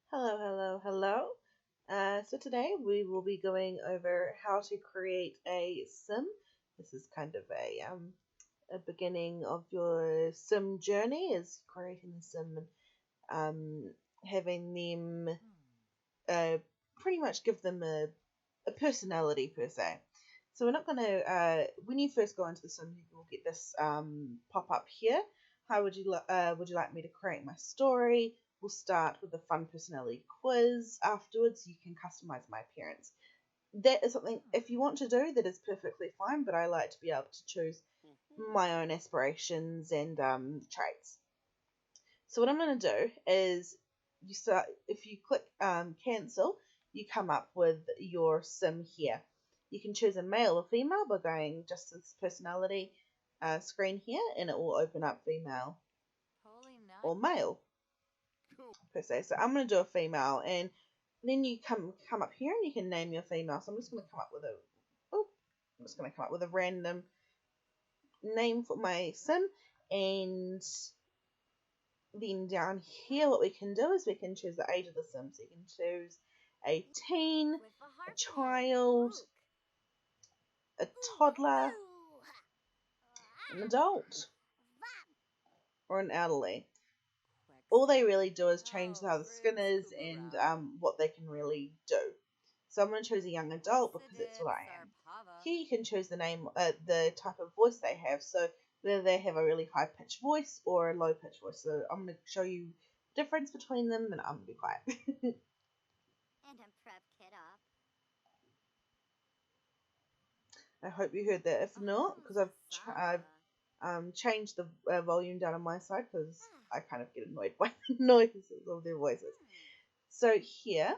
Hello, hello, hello. So today we will be going over how to create a sim. This is kind of a beginning of your sim journey, is creating the sim and having them uh, pretty much give them a personality per se. So we're not going to, when you first go into the sim, you will get this pop up here. How would you like me to create my story? We'll start with a fun personality quiz. Afterwards, you can customize my appearance. That is something, if you want to do, that is perfectly fine, but I like to be able to choose my own aspirations and traits. So what I'm going to do is if you click cancel, you come up with your sim here. You can choose a male or female by going just this personality screen here, and it will open up female or male per se. So I'm going to do a female, and then you come up here and you can name your female. So I'm just going to come up with a random name for my sim, and then down here, what we can do is we can choose the age of the sim. So you can choose a teen, a child, a toddler, an adult, or an elderly. All they really do is change how the skin is and what they can really do. So I'm going to choose a young adult because that's what I am. Here you can choose the name, the type of voice they have. So whether they have a really high pitched voice or a low pitched voice. So I'm going to show you the difference between them, and I'm going to be quiet. I hope you heard that. If not, because I've changed the volume down on my side because I kind of get annoyed by the noises of their voices. So here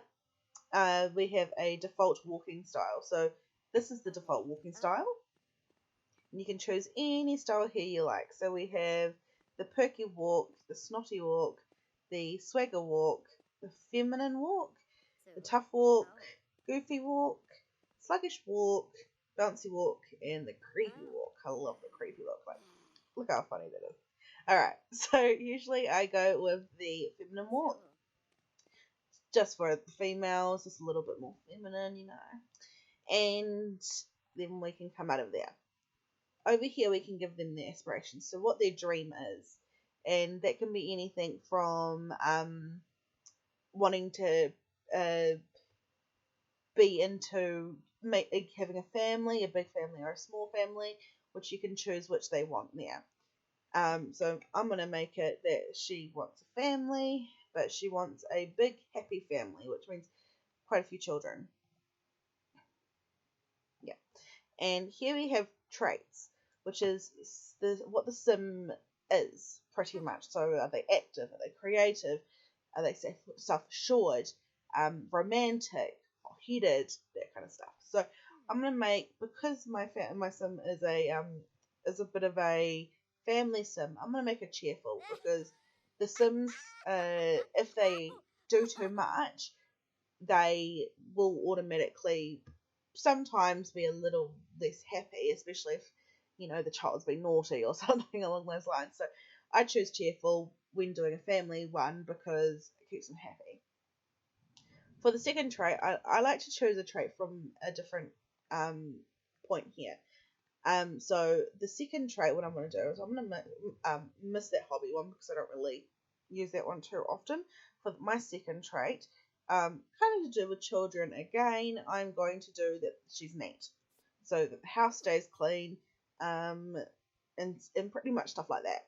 we have a default walking style. So this is the default walking style. And you can choose any style here you like. So we have the perky walk, the snotty walk, the swagger walk, the feminine walk, the tough walk, goofy walk, sluggish walk, bouncy walk, and the creepy walk. I love the creepy walk. Like, look how funny that is. Alright, so usually I go with the feminine walk. Just for the females, just a little bit more feminine, And then we can come out of there. Over here, we can give them their aspirations. So what their dream is. And that can be anything from wanting to uh, be into having a family, a big family or a small family, which you can choose which they want there. So I'm going to make it that she wants a family, but she wants a big, happy family, which means quite a few children. Yeah. And here we have traits, which is what the sim is, pretty much. So are they active? Are they creative? Are they self-assured? Romantic? Hot-headed? That kind of stuff. So I'm gonna make, because my sim is a bit of a family sim. I'm gonna make it cheerful because the Sims, if they do too much, they will automatically sometimes be a little less happy, especially if the child's been naughty or something along those lines. So I choose cheerful when doing a family one because it keeps them happy. For the second trait, I like to choose a trait from a different point here. So the second trait, what I'm going to do is I'm going to miss that hobby one because I don't really use that one too often. For my second trait, kind of to do with children again, I'm going to do that she's neat, so that the house stays clean, and pretty much stuff like that.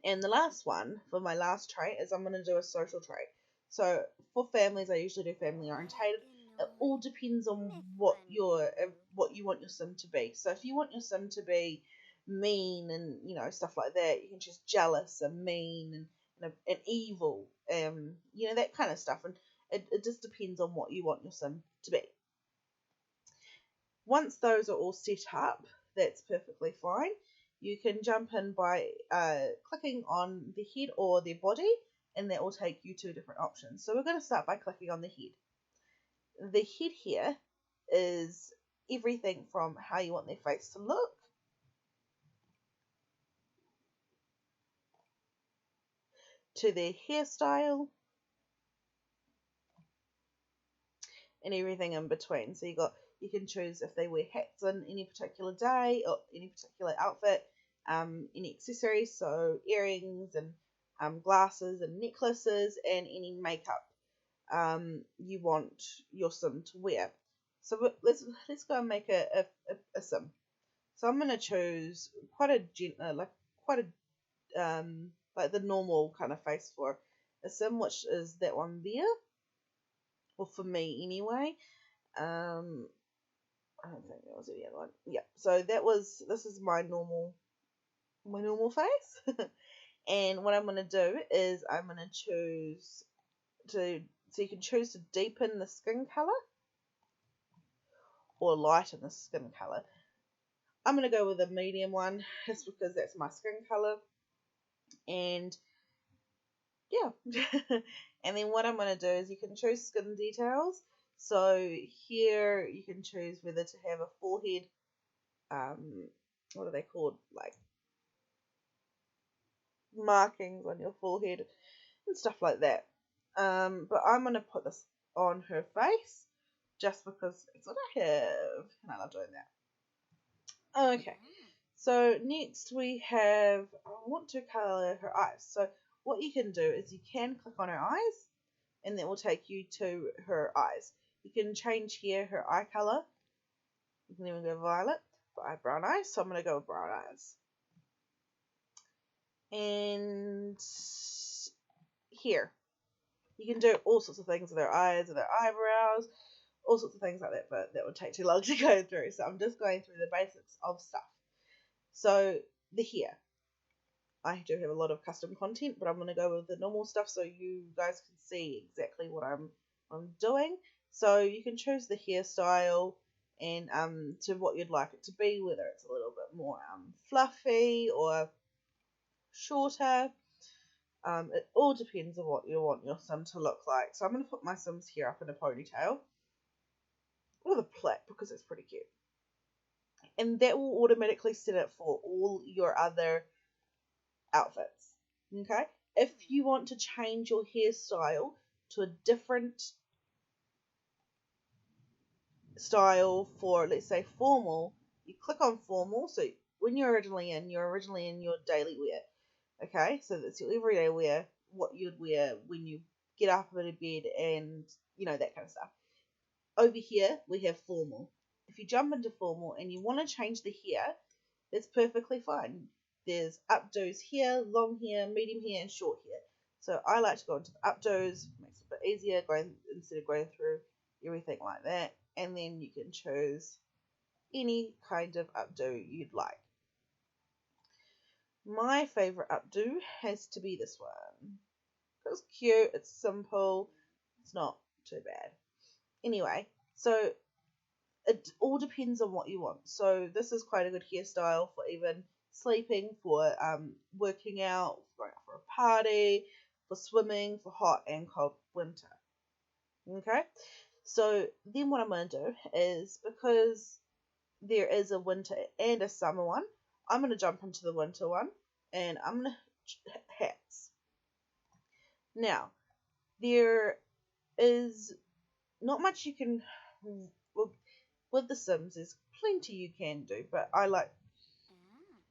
And the last one for my last trait is I'm going to do a social trait. So for families, I usually do family orientated. It all depends on what you want your sim to be. So if you want your sim to be mean and stuff like that, you can choose jealous and mean and evil, that kind of stuff. And it just depends on what you want your sim to be. Once those are all set up, that's perfectly fine. You can jump in by clicking on the head or their body, and that will take you to different options. So we're going to start by clicking on the head. The head here is everything from how you want their face to look, to their hairstyle, and everything in between. So you can choose if they wear hats on any particular day or any particular outfit, any accessories, so earrings and glasses and necklaces, and any makeup you want your sim to wear. So let's go and make a sim. So I'm gonna choose quite a quite a like the normal kind of face for a sim, which is that one there. Well, for me anyway. I don't think that was the other one. Yeah. So this is my normal face. And what I'm gonna do is I'm gonna choose to so you can choose to deepen the skin color or lighten the skin color. I'm gonna go with a medium one just because that's my skin color. And yeah. And then what I'm going to do is you can choose skin details. So here you can choose whether to have a forehead, what are they called? Like markings on your forehead and stuff like that. But I'm going to put this on her face just because it's what I have. And I love doing that. Okay. So next we have, I want to color her eyes. So what you can do is you can click on her eyes and that will take you to her eyes. You can change here her eye color. You can even go violet, but I have brown eyes, so I'm going to go with brown eyes. And here, you can do all sorts of things with her eyes, with her eyebrows, all sorts of things like that, but that would take too long to go through. So I'm just going through the basics of stuff. So the hair. I do have a lot of custom content, but I'm going to go with the normal stuff so you guys can see exactly what I'm doing. So you can choose the hairstyle and to what you'd like it to be, whether it's a little bit more fluffy or shorter. It all depends on what you want your sim to look like. So I'm going to put my sim's hair up in a ponytail with a plait because it's pretty cute. And that will automatically set it for all your other outfits. Okay? If you want to change your hairstyle to a different style for, let's say, formal, you click on formal. So when you're originally in your daily wear. Okay? So that's your everyday wear, what you'd wear when you get up out of bed and, that kind of stuff. Over here, we have formal. If you jump into formal and you want to change the hair, that's perfectly fine. There's updos here, long hair, medium hair, and short hair. So I like to go into the updos, makes it a bit easier instead of going through everything like that. And then you can choose any kind of updo you'd like. My favourite updo has to be this one. It's cute, it's simple, it's not too bad. Anyway, so it all depends on what you want. So this is quite a good hairstyle for even sleeping, for working out, for going out for a party, for swimming, for hot and cold winter. Okay, so then what I'm going to do is, because there is a winter and a summer one, I'm going to jump into the winter one, and I'm going to hats. Now, there is not much you can, with The Sims, there's plenty you can do, but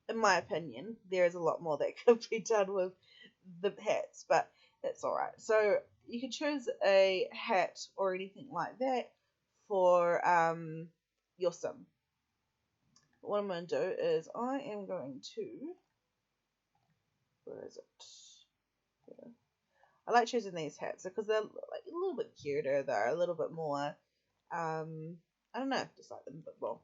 in my opinion, there is a lot more that could be done with the hats, but that's alright. So you can choose a hat or anything like that for your sim. What I'm going to do is I am going to, where is it? Yeah. I like choosing these hats because they're like a little bit cuter. They're a little bit more, I don't know, just like them a bit more.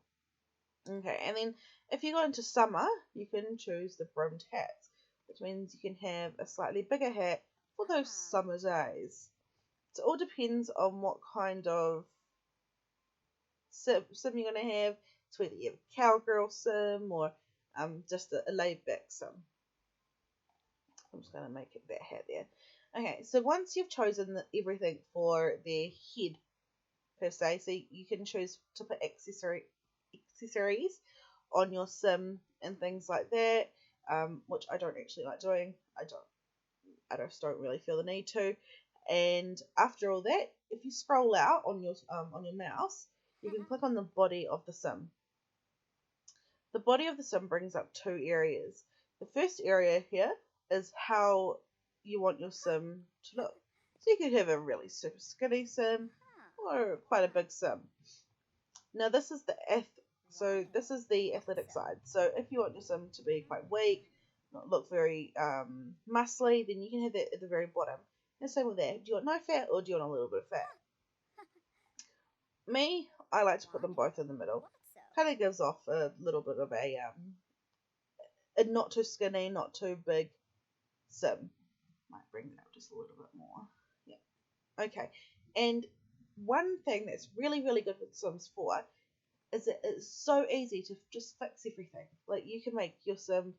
Okay, and then if you go into summer, you can choose the brimmed hats, which means you can have a slightly bigger hat for those summer days. So it all depends on what kind of sim you're going to have. It's whether you have a cowgirl sim or just a laid back sim. I'm just going to make it that hat there. Okay, so once you've chosen everything for their head per se, so you can choose to put accessories on your sim and things like that, which I don't actually like doing. I just don't really feel the need to. And after all that, if you scroll out on your mouse, you can click on the body of the sim. The body of the sim brings up two areas. The first area here is how you want your sim to look. So you could have a really super skinny sim or quite a big sim. Now this is the athletic side. So if you want your sim to be quite weak, not look very muscly, then you can have that at the very bottom. And same with that. Do you want no fat or do you want a little bit of fat? Me, I like to put them both in the middle. Kind of gives off a little bit of a not too skinny, not too big sim. Might bring it up just a little bit more. Yeah. Okay. And one thing that's really, really good with Sims 4 is that it's so easy to just fix everything. Like you can make your sim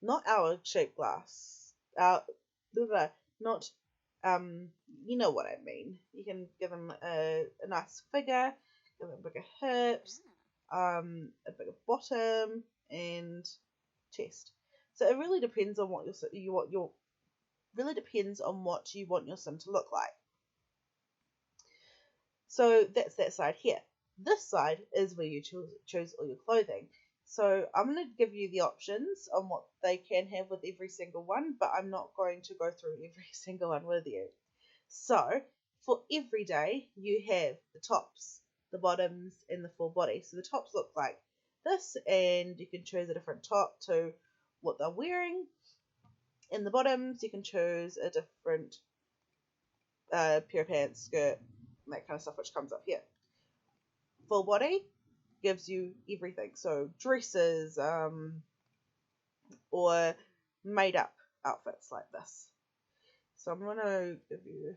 not hour-shaped glass. Not you know what I mean. You can give them a nice figure, give them bigger hips, a bigger bottom, and chest. So it really depends on what really depends on what you want your sim to look like. So that's that side here. This side is where you choose all your clothing. So I'm going to give you the options on what they can have with every single one, but I'm not going to go through every single one with you. So for every day, you have the tops, the bottoms, and the full body. So the tops look like this, and you can choose a different top to what they're wearing. In the bottoms, you can choose a different pair of pants, skirt, that kind of stuff, which comes up here. Full body gives you everything, so dresses, or made up outfits like this. So I'm going to give you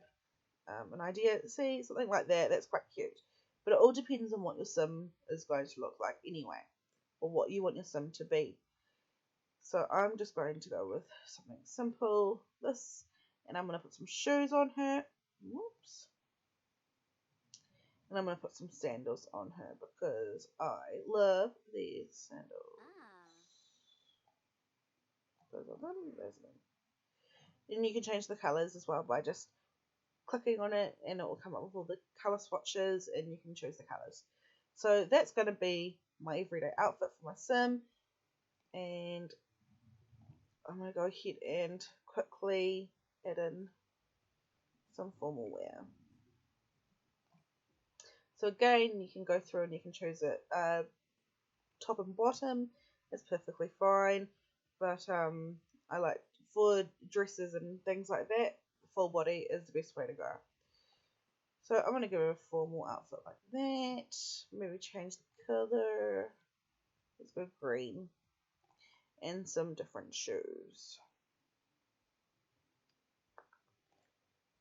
an idea. See, something like that, that's quite cute. But it all depends on what your sim is going to look like anyway, or what you want your sim to be. So I'm just going to go with something simple, this, and I'm going to put some shoes on her. Whoops. And I'm going to put some sandals on her because I love these sandals. Those are them, those are them. And you can change the colours as well by just clicking on it, and it will come up with all the colour swatches, and you can choose the colours. So that's going to be my everyday outfit for my sim. And I'm going to go ahead and quickly add in some formal wear. So again, you can go through and you can choose it. Top and bottom is perfectly fine, but I like for dresses and things like that, full body is the best way to go. So I'm going to give her a formal outfit like that. Maybe change the colour. Let's go green. And some different shoes.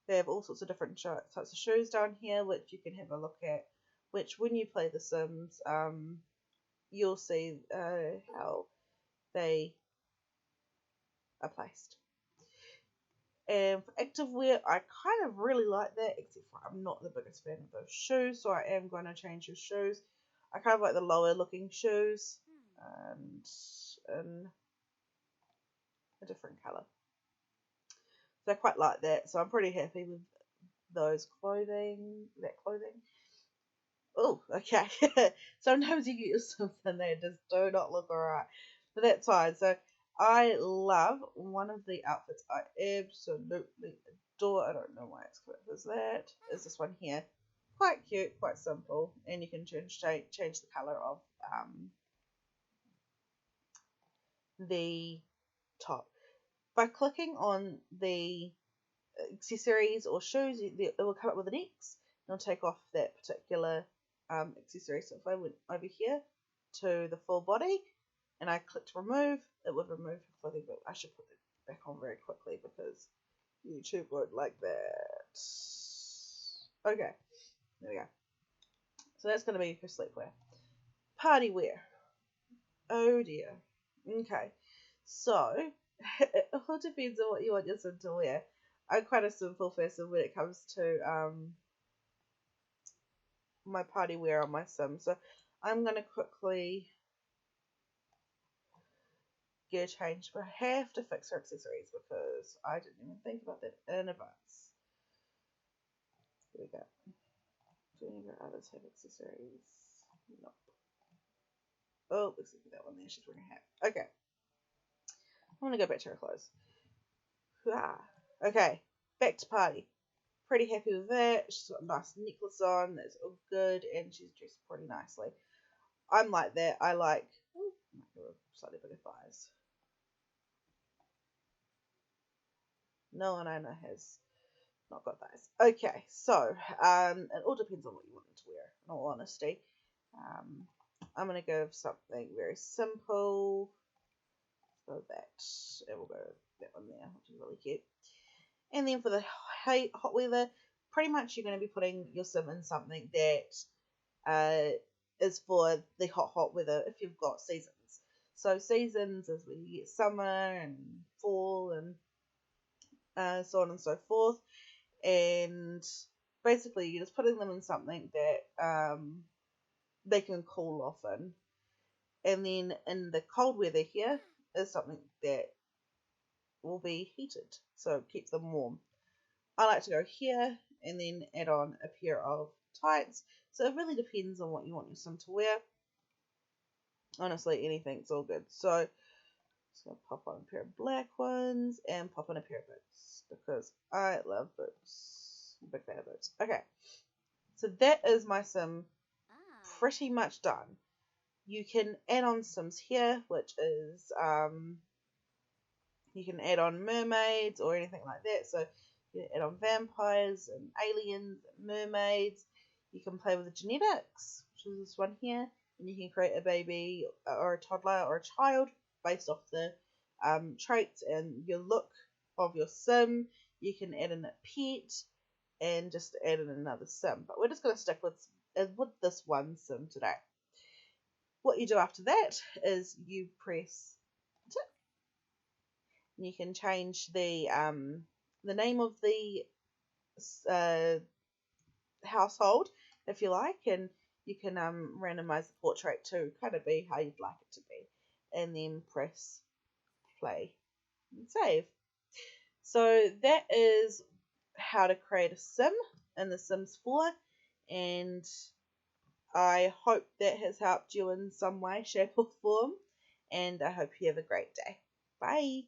They have all sorts of different types of shoes down here, which you can have a look at. Which, when you play The Sims, you'll see how they are placed. And for activewear, I kind of really like that, except for I'm not the biggest fan of those shoes, so I am going to change your shoes. I kind of like the lower looking shoes, and in a different colour. So I quite like that, so I'm pretty happy with that clothing. Oh, okay. Sometimes you get something that just do not look alright, but that's fine. So I love one of the outfits I absolutely adore. I don't know why it's come up as that. Is this one here? Quite cute, quite simple, and you can change the color of the top by clicking on the accessories or shoes. It will come up with an X, and I'll take off that particular accessory. So if I went over here to the full body and I clicked remove, it would remove the clothing, but I should put it back on very quickly because YouTube won't like that. Okay, there we go. So that's going to be her sleepwear. Party wear. Oh dear. Okay, so it all depends on what you want your sim to wear. I'm quite a simple person when it comes to my party wear on my sim. So I'm going to quickly get a change, but I have to fix her accessories because I didn't even think about that in advance. Here we go. Do any of our others have accessories? Nope. Oh, looks like that one there. She's wearing a hat. Okay. I'm gonna go back to her clothes. Okay, back to party. Pretty happy with that. She's got a nice necklace on. That's all good, and she's dressed pretty nicely. I'm like that. I like slightly bigger thighs. No one I know has not got thighs. Okay, so it all depends on what you want them to wear. In all honesty, I'm gonna go with something very simple. So that, and we'll go with that one there, which is really cute. And then for the hot weather, pretty much you're going to be putting your sim in something that is for the hot weather if you've got seasons. So seasons is where you get summer and fall and so on and so forth. And basically you're just putting them in something that they can cool off in. And then in the cold weather here is something that will be heated, so keep them warm. I like to go here and then add on a pair of tights. So it really depends on what you want your sim to wear. Honestly, anything's all good. So just gonna pop on a pair of black ones and pop on a pair of boots because I love boots. I'm a big fan of boots. Okay, so that is my sim pretty much done. You can add on sims here, which is you can add on mermaids or anything like that. So you can add on vampires and aliens and mermaids. You can play with the genetics, which is this one here, and you can create a baby or a toddler or a child based off the traits and your look of your sim. You can add in a pet and just add in another sim. But we're just going to stick with this one sim today. What you do after that is you press you can change the name of the household if you like, and you can randomize the portrait to kind of be how you'd like it to be, and then press play and save. So that is how to create a sim in The Sims 4, and I hope that has helped you in some way, shape or form, and I hope you have a great day. Bye!